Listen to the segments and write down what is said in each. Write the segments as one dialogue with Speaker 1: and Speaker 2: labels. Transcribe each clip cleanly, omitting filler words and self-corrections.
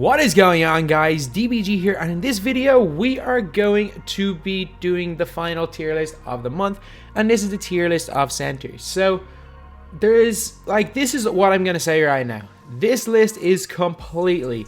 Speaker 1: What is going on, guys? DBG here, and in this video we are going to be doing the final tier list of the month, and this is the tier list of centers. So there is this is what I'm gonna say right now. This list is completely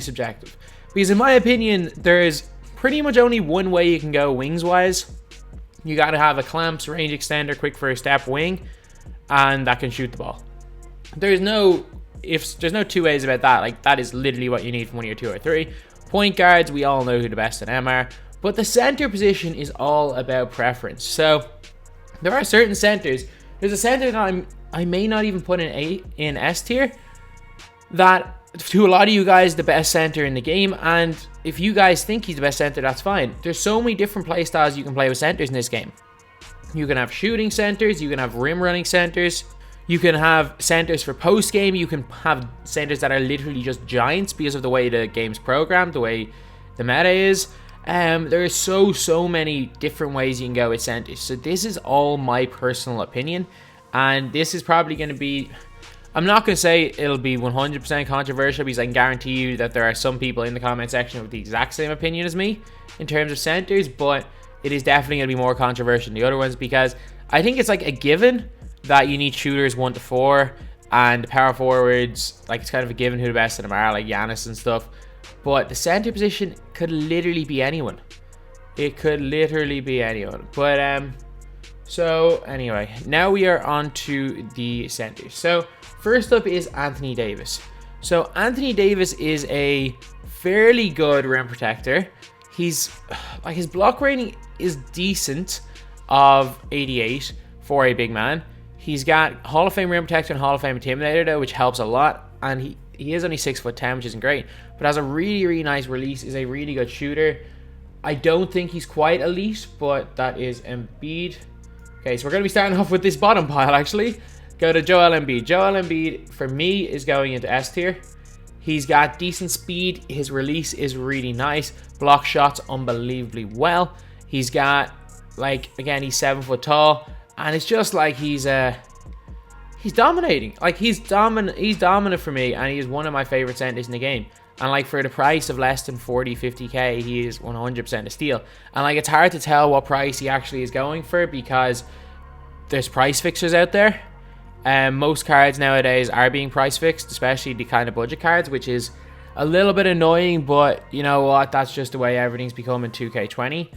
Speaker 1: subjective, because in my opinion there is pretty much only one way you can go wings wise. You got to have a clamps, range extender, quick first step wing, and that can shoot the ball. There's no two ways about that. Like, that is literally what you need from one of your 2 or 3 point guards. We all know who the best of them are, but the center position is all about preference. So there are certain centers. There's a center that I may not even put in S tier, that to a lot of you guys the best center in the game, and if you guys think he's the best center, that's fine. There's so many different play styles you can play with centers in this game. You can have shooting centers, you can have rim running centers, you can have centers for post game, you can have centers that are literally just giants because of the way the game's programmed, the way the meta is. There are so many different ways you can go with centers. So this is all my personal opinion, and this is probably going to be, I'm not going to say it'll be 100% controversial, because I can guarantee you that there are some people in the comment section with the exact same opinion as me in terms of centers, but it is definitely going to be more controversial than the other ones, because I think it's like a given that you need shooters 1 to 4, and power forwards, like, it's kind of a given who the best of them are, like Giannis and stuff. But the center position could literally be anyone. It could literally be anyone. But so anyway, now we are on to the centers. So first up is Anthony Davis. So Anthony Davis is a fairly good rim protector. He's like, his block rating is decent, of 88 for a big man. He's got Hall of Fame rim protector and Hall of Fame intimidator though, which helps a lot. And he is only 6'10", which isn't great, but has a really nice release. Is a really good shooter. I don't think he's quite elite, but that is Embiid. Okay, so we're going to be starting off with this bottom pile, actually. Go to Joel Embiid. Joel Embiid, for me, is going into S tier. He's got decent speed. His release is really nice. Block shots unbelievably well. He's got, like, again, he's 7 foot tall. And it's just like he's dominating. Like, he's dominant for me, and he's one of my favorite centers in the game. And like, for the price of less than 40-50k, he is 100% a steal. And like, it's hard to tell what price he actually is going for, because there's price fixers out there. Most cards nowadays are being price fixed, especially the kind of budget cards, which is a little bit annoying, but you know what, that's just the way everything's become in 2K20.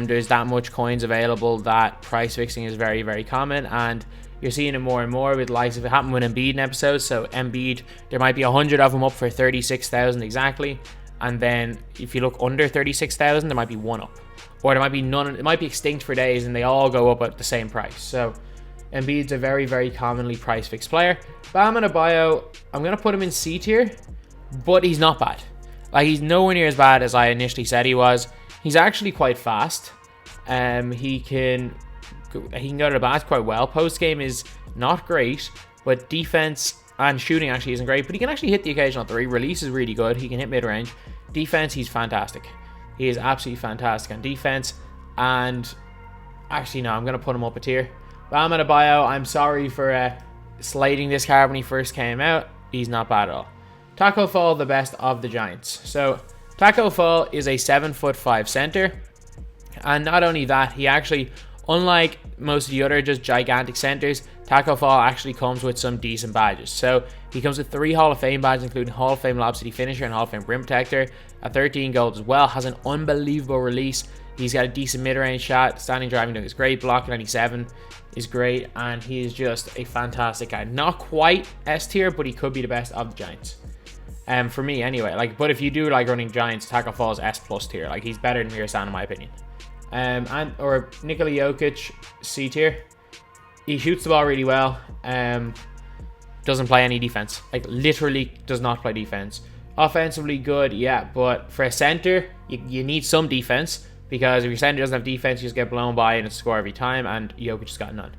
Speaker 1: There's that much coins available that price fixing is very common, and you're seeing it more and more with likes of it happened with Embiid in episodes. So Embiid, there might be 100 of them up for 36,000 exactly, and then if you look under 36,000, there might be one up, or there might be none. It might be extinct for days, and they all go up at the same price. So Embiid's a very commonly price fixed player. Bam Adebayo, I'm gonna put him in C tier, but he's not bad. Like, he's nowhere near as bad as I initially said he was. He's actually quite fast. He can go to the basket quite well. Post game is not great, but defense and shooting actually isn't great. But he can actually hit the occasional 3. Release is really good. He can hit mid range. Defense, he's fantastic. He is absolutely fantastic on defense. And actually, no, I'm gonna put him up a tier. Bam Adebayo, I'm sorry for slating this card when he first came out. He's not bad at all. Taco Fall, the best of the Giants. So Taco Fall is a 7'5" center, and not only that, he actually, unlike most of the other just gigantic centers, Taco Fall actually comes with some decent badges. So he comes with 3 Hall of Fame badges, including Hall of Fame Lob City Finisher and Hall of Fame Rim Protector, at 13 gold as well. Has an unbelievable release. He's got a decent mid-range shot. Standing driving dunk is great. Blocking 97 is great, and he is just a fantastic guy. Not quite S tier, but he could be the best of the Giants. For me anyway. Like, but if you do like running Giants, Taco Fall is S+ tier. Like, he's better than Mirasan in my opinion. Or Nikola Jokic, C tier. He shoots the ball really well. Doesn't play any defense. Like, literally does not play defense. Offensively good, yeah, but for a center, you need some defense, because if your center doesn't have defense, you just get blown by and it's a score every time, and Jokic has got none.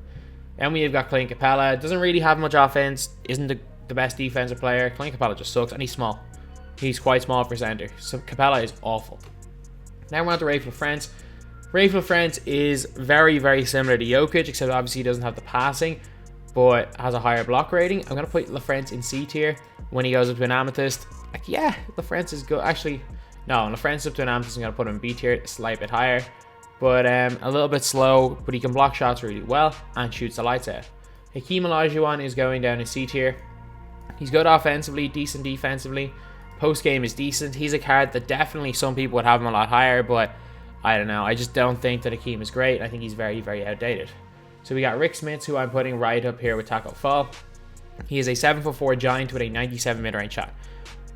Speaker 1: And we've got Clint Capella. Doesn't really have much offense. Isn't the best defensive player. Clint Capella just sucks, and he's small. He's quite small for center. So Capella is awful. Now we're on to Rafe LaFrentz. Rafe LaFrentz is very similar to Jokic, except obviously he doesn't have the passing, but has a higher block rating. I'm going to put LaFrentz in C tier. When he goes up to an Amethyst, Like, yeah, LaFrance is good. Actually, no, LaFrance up to an Amethyst. I'm going to put him in B tier, a slight bit higher. But a little bit slow, but he can block shots really well and shoots the lights out. Hakeem Olajuwon is going down in C tier. He's good offensively, decent defensively. Post game is decent. He's a card that definitely some people would have him a lot higher, but I don't know. I just don't think that Hakeem is great. I think he's very, very outdated. So we got Rick Smits, who I'm putting right up here with Taco Fall. He is a 7'4" giant with a 97 mid-range shot.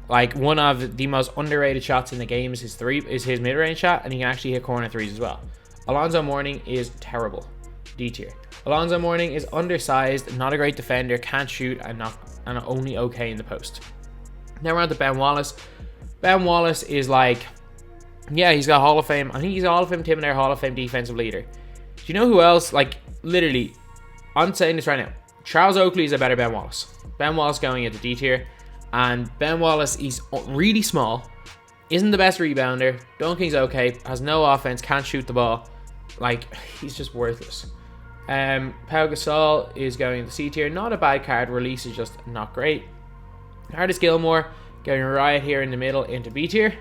Speaker 1: Like, one of the most underrated shots in the game is his mid-range shot, and he can actually hit corner threes as well. Alonzo Mourning is terrible. D tier. Alonzo Mourning is undersized, not a great defender, can't shoot, and only okay in the post. Now we're on to Ben Wallace. Ben Wallace is like, yeah, he's got Hall of Fame. I think he's a Hall of Fame Tim and Hall of Fame defensive leader. Do you know who else? Like, literally, I'm saying this right now. Charles Oakley is a better Ben Wallace. Ben Wallace going into D tier. And Ben Wallace, he's really small, isn't the best rebounder. Duncan's okay, has no offense, can't shoot the ball. Like, he's just worthless. Pau Gasol is going into C tier. Not a bad card. Release is just not great. Titus Gilmore going right here in the middle into B tier.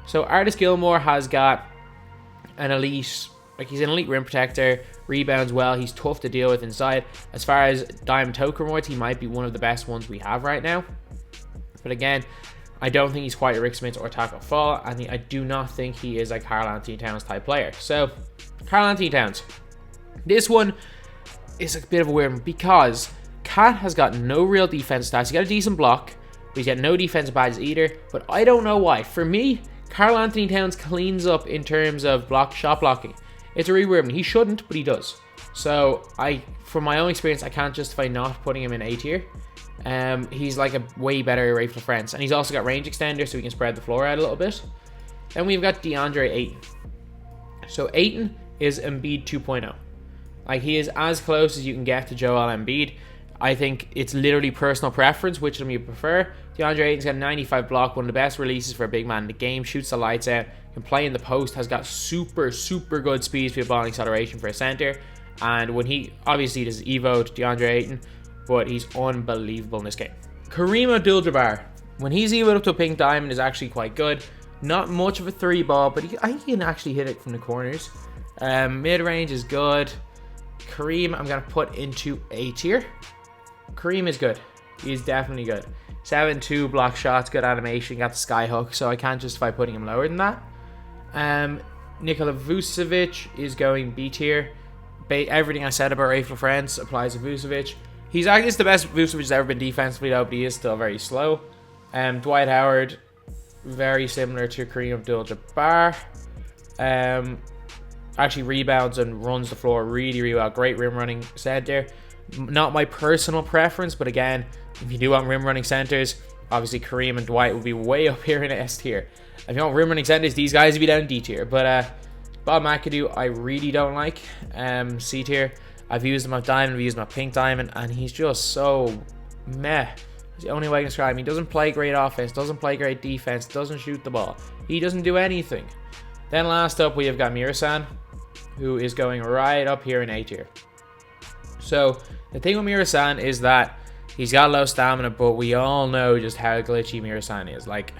Speaker 1: So Titus Gilmore has got an elite, like he's an elite rim protector, rebounds well, he's tough to deal with inside. As far as Diamond Token rewards, he might be one of the best ones we have right now. But again, I don't think he's quite a Rick Smits or Taco Fall, and I do not think he is a Karl-Anthony Towns type player. So, Karl-Anthony Towns. This one is a bit of a weird one because Cat has got no real defense stats. He's got a decent block, but he's got no defensive badges either. But I don't know why. For me, Karl-Anthony Towns cleans up in terms of shot blocking. It's a really weird one. He shouldn't, but he does. So, from my own experience, I can't justify not putting him in A tier. He's like a way better array for friends, and he's also got range extender, so he can spread the floor out a little bit. Then we've got DeAndre Ayton. So Ayton is Embiid 2.0. Like, he is as close as you can get to Joel Embiid. I think it's literally personal preference, which of them you prefer. DeAndre Ayton's got a 95 block, one of the best releases for a big man in the game, shoots the lights out, can play in the post, has got super, super good speed, speed, ball, and acceleration for a center. And when he, obviously, does Evo to DeAndre Ayton, but he's unbelievable in this game. Kareem Abdul-Jabbar, when he's Evoed up to a pink diamond, is actually quite good. Not much of a three ball, but I think he can actually hit it from the corners. Mid-range is good. Kareem, I'm going to put into A tier. Kareem is good. He's definitely good. 7'2", block shots, good animation, got the sky hook, so I can't justify putting him lower than that. Nikola Vucevic is going B tier. Everything I said about Rafael France applies to Vucevic. He's actually the best Vucevic has ever been defensively, though, but he is still very slow. Dwight Howard, very similar to Kareem Abdul-Jabbar. Actually rebounds and runs the floor really, really well. Great rim running center. Not my personal preference, but again, if you do want rim running centers, obviously Kareem and Dwight will be way up here in S tier. If you want rim running centers, these guys will be down in D tier. But Bob McAdoo, I really don't like. C tier. I've used him on diamond, I've used him on pink diamond, and he's just so meh. It's the only way I can describe him. He doesn't play great offense, doesn't play great defense, doesn't shoot the ball. He doesn't do anything. Then last up, we have got Mirasan, who is going right up here in A tier. So the thing with Mirasan is that he's got low stamina, but we all know just how glitchy Mirasan is. Like,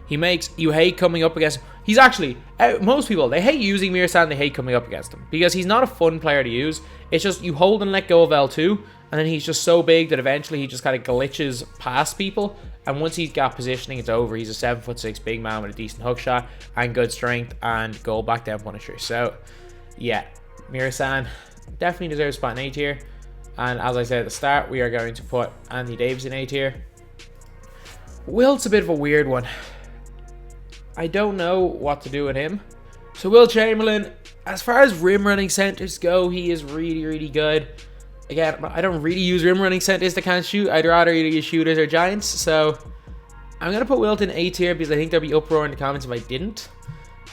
Speaker 1: he makes you hate coming up against him. He's actually, most people, they hate using Mirasan, they hate coming up against him. Because he's not a fun player to use. It's just you hold and let go of L2, and then he's just so big that eventually he just kind of glitches past people. And once he's got positioning, it's over. He's a 7'6" big man with a decent hook shot and good strength and goal back down punisher. So, yeah, Mirasan definitely deserves a spot in A tier. And as I said at the start, we are going to put Anthony Davis in A tier. Wilt's a bit of a weird one. I don't know what to do with him. So Wilt Chamberlain, as far as rim running centers go, he is really, really good. Again, I don't really use rim running centers that can't shoot. I'd rather either use shooters or giants. So I'm going to put Wilt in A tier because I think there'll be uproar in the comments if I didn't.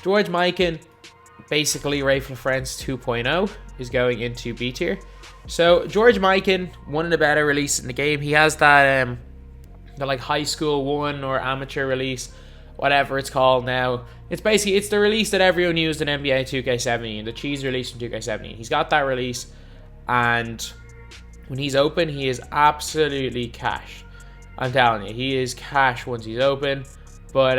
Speaker 1: George Mikan, basically Rafael France 2.0, is going into B tier. So George Mikan, one of the better releases in the game. He has that the like high school one or amateur release, whatever it's called now. It's the release that everyone used in NBA 2K17, the cheese release from 2K17. He's got that release, and when he's open, he is absolutely cash. I'm telling you, he is cash once he's open. But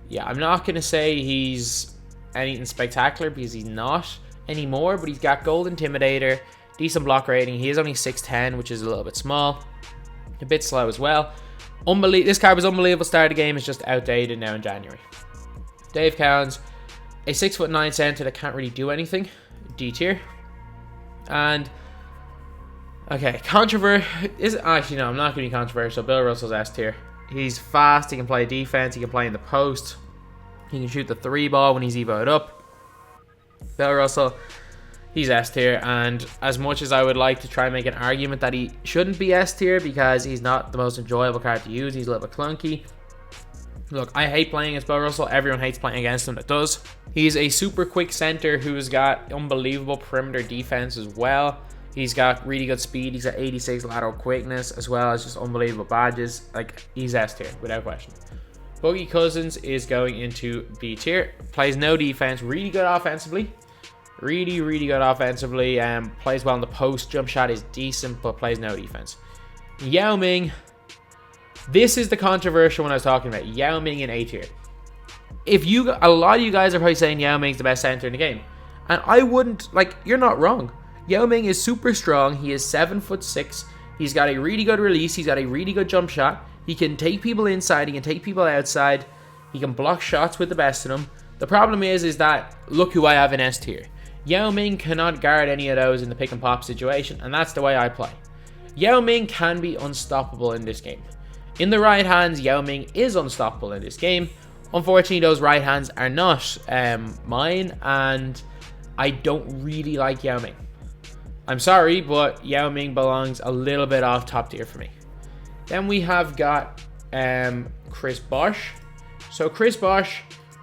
Speaker 1: yeah, I'm not going to say he's anything spectacular because he's not anymore. But he's got Gold Intimidator, decent block rating. He is only 6'10", which is a little bit small. A bit slow as well. This card was unbelievable start of the game. It's just outdated now in January. Dave Cowens, a 6'9" center that can't really do anything. D tier. And okay, actually no, I'm not going to be controversial. Bill Russell's S tier. He's fast. He can play defense. He can play in the post. He can shoot the 3 ball when he's evoed up. Bill Russell, he's S tier. And as much as I would like to try and make an argument that he shouldn't be S tier because he's not the most enjoyable card to use, he's a little bit clunky. Look, I hate playing against Bill Russell. Everyone hates playing against him that does. He's a super quick center who's got unbelievable perimeter defense as well. He's got really good speed. He's got 86 lateral quickness as well as just unbelievable badges. Like, he's S tier without question. Boogie Cousins is going into B tier. Plays no defense. Really good offensively. Really, really good offensively. Plays well in the post. Jump shot is decent, but plays no defense. Yao Ming. This is the controversial one I was talking about. Yao Ming in A tier. A lot of you guys are probably saying Yao Ming's the best center in the game. And I wouldn't, you're not wrong. Yao Ming is super strong. He is 7'6". He's got a really good release. He's got a really good jump shot. He can take people inside. He can take people outside. He can block shots with the best of them. The problem is that, look who I have in S tier. Yao Ming cannot guard any of those in the pick and pop situation, and that's the way I play. Yao Ming can be unstoppable in this game. In the right hands, Yao Ming is unstoppable in this game. Unfortunately, those right hands are not mine, and I don't really like Yao Ming. I'm sorry, but Yao Ming belongs a little bit off top tier for me. Then we have got Chris Bosh. So Chris Bosh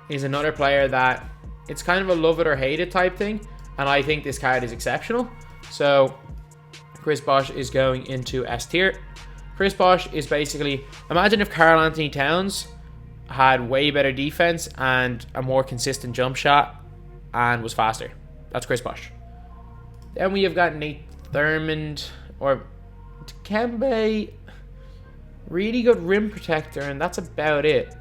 Speaker 1: is another player that it's kind of a love it or hate it type thing, and I think this card is exceptional. So Chris Bosh is going into S tier. Chris Bosh is basically, imagine if Karl-Anthony Towns had way better defense and a more consistent jump shot and was faster. That's Chris Bosh. Then we have got Nate Thurmond or Dikembe. Really good rim protector, and that's about it.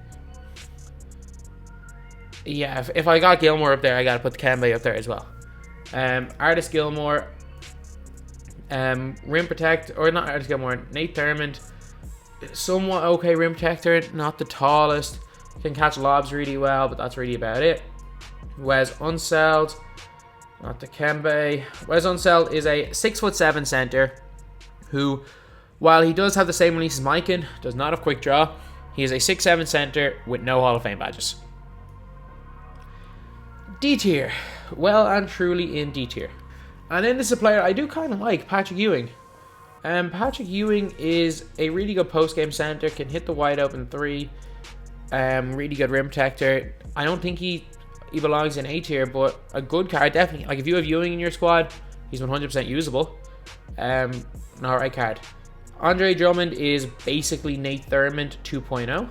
Speaker 1: Yeah, if I got Gilmore up there, I got to put Dikembe up there as well. Titus Gilmore. Rim protect, or not Titus Gilmore, Nate Thurmond. Somewhat okay rim protector, not the tallest. Can catch lobs really well, but that's really about it. Wes Unseld. Not Dikembe. Wes Unseld is a 6'7" center who, while he does have the same release as Mikan, does not have quick draw. He is a 6'7" center with no Hall of Fame badges. D tier. Well and truly in D tier. And then this is a player I do kind of like, Patrick Ewing. Patrick Ewing is a really good post-game center, can hit the wide open 3. Really good rim protector. I don't think he belongs in A tier, but a good card, definitely. Like, if you have Ewing in your squad, he's 100% usable. An alright card. Andre Drummond is basically Nate Thurmond 2.0.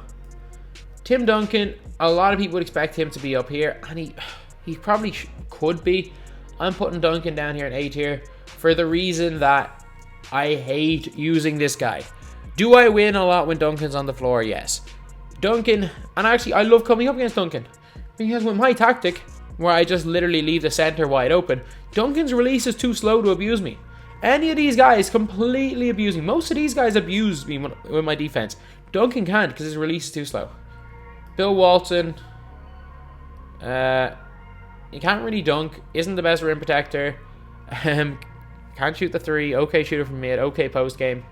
Speaker 1: Tim Duncan, a lot of people would expect him to be up here, and he probably could be. I'm putting Duncan down here in A tier for the reason that I hate using this guy. Do I win a lot when Duncan's on the floor? Yes. Duncan, and actually I love coming up against Duncan, because with my tactic, where I just literally leave the center wide open, Duncan's release is too slow to abuse me. Any of these guys completely abuse me. Most of these guys abuse me with my defense. Duncan can't because his release is too slow. Bill Walton, he can't really dunk, isn't the best rim protector, can't shoot the 3, okay shooter from mid, okay post game.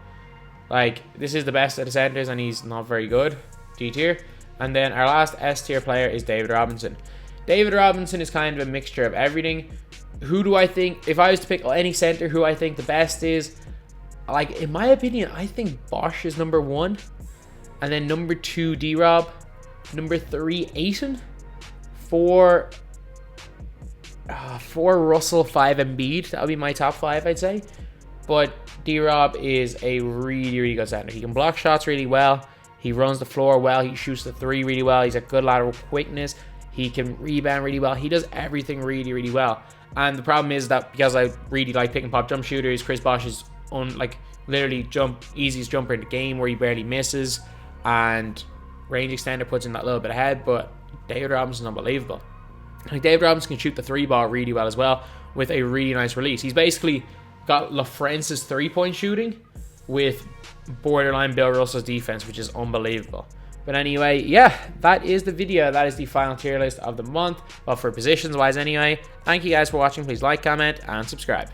Speaker 1: Like, this is the best of the centers and he's not very good. D tier. And then our last S tier player is David Robinson. David Robinson is kind of a mixture of everything. Who do I think, if I was to pick any center who I think the best is, like, in my opinion, I think Bosh is number 1. And then number 2, D-Rob. Number 3, Ayton. 4, Russell, 5, Embiid. That would be my top 5, I'd say. But D-Rob is a really, really good center. He can block shots really well. He runs the floor well. He shoots the 3 really well. He's got good lateral quickness. He can rebound really well. He does everything really, really well. And the problem is that because I really like pick and pop jump shooters, Chris Bosh is literally easiest jumper in the game where he barely misses, and range extender puts in that little bit ahead. But David Robinson's unbelievable. Like, David Robinson can shoot the 3-ball really well as well with a really nice release. He's basically got LaFrance's 3-point shooting with borderline Bill Russell's defense, which is unbelievable. But anyway, yeah, that is the video. That is the final tier list of the month. Well, for positions wise anyway. Thank you guys for watching. Please like, comment, and subscribe.